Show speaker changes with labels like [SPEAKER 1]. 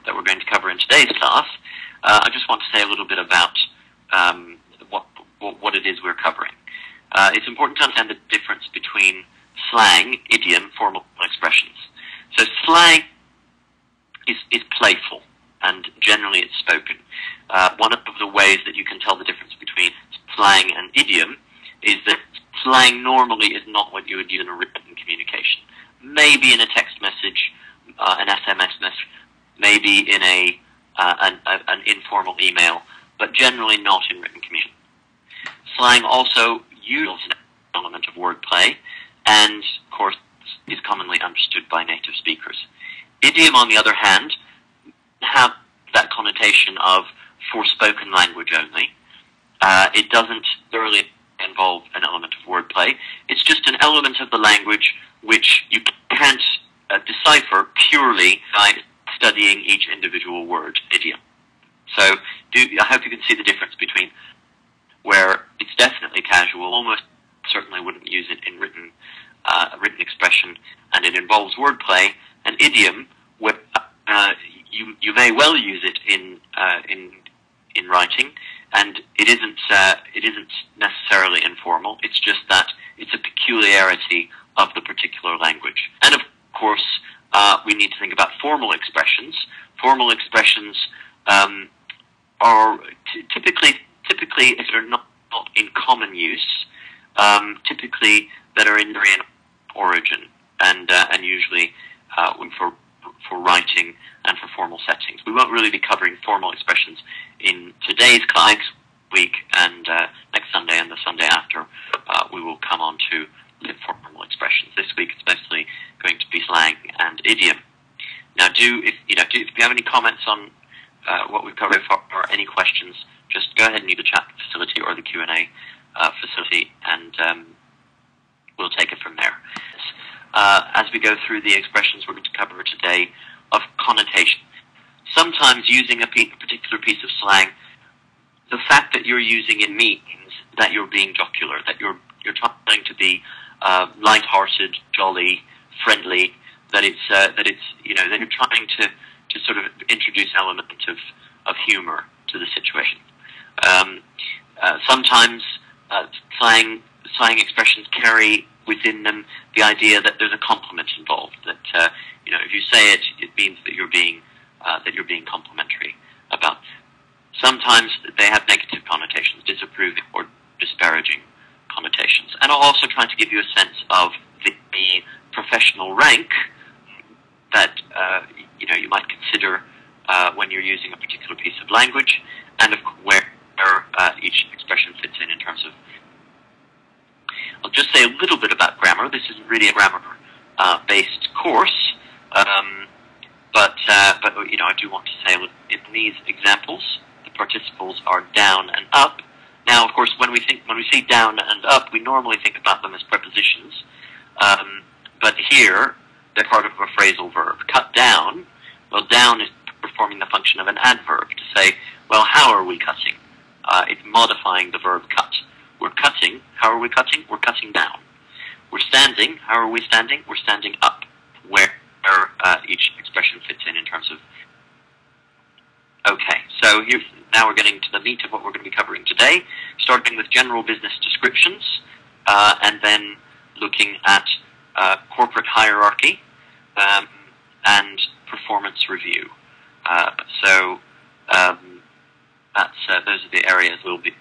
[SPEAKER 1] that we're going to cover in today's class, I just want to say a little bit about what it is we're covering. It's important to understand the difference between slang, idiom, formal expressions. So slang is playful, and generally it's spoken. One of the ways that you can tell the difference between slang and idiom is that slang normally is not what you would use in a written communication. Maybe in a text message, an SMS message, maybe in an informal email, but generally not in written communication. Slang also uses an element of wordplay, and of course is commonly understood by native speakers. Idiom, on the other hand, have that connotation of spoken language only. It doesn't thoroughly involve an element of wordplay. It's just an element of the language which you can't decipher purely by studying each individual word, idiom. So I hope you can see the difference between where it's definitely casual, almost certainly wouldn't use it in written expression, and it involves wordplay, and idiom, where you may well use it in writing, and it isn't necessarily informal. It's just that it's a peculiarity of the particular language. And of course, we need to think about formal expressions. Formal expressions are typically if they're not in common use, typically that are in origin, and usually for writing and for formal settings. We won't really be covering formal expressions in today's class. Next week and next Sunday and the Sunday after, we will come on to formal expressions. This week it's mostly going to be slang and idiom. Now, if you have any comments on what we've covered or any questions, just go ahead and use the chat facility or the Q&A facility, and we'll take it from there. As we go through the expressions we're going to cover today of connotation. Sometimes using a particular piece of slang, the fact that you're using it means that you're being jocular, that you're trying to be light-hearted, jolly, friendly, that you're trying to sort of introduce an element of humor to the situation. Sometimes slang expressions carry within them the idea that there's a compliment involved. That if you say it, it means that you're being complimentary about. Sometimes they have negative connotations, disapproving or disparaging connotations. And I'll also try to give you a sense of the professional rank that you might consider when you're using a particular piece of language, and of where each expression fits in terms of. I'll just say a little bit about grammar. This isn't really a grammar-based course, but I do want to say in these examples, the participles are down and up. Now, of course, when we say down and up, we normally think about them as prepositions, but here they're part of a phrasal verb. Cut down. Well, down is performing the function of an adverb to say, well, how are we cutting? It's modifying the verb cut. We're cutting. How are we cutting? We're cutting down. We're standing. How are we standing? We're standing up. Where each expression fits in terms of. Okay, so now we're getting to the meat of what we're going to be covering today, starting with general business descriptions, and then looking at corporate hierarchy and performance review. Those are the areas we'll be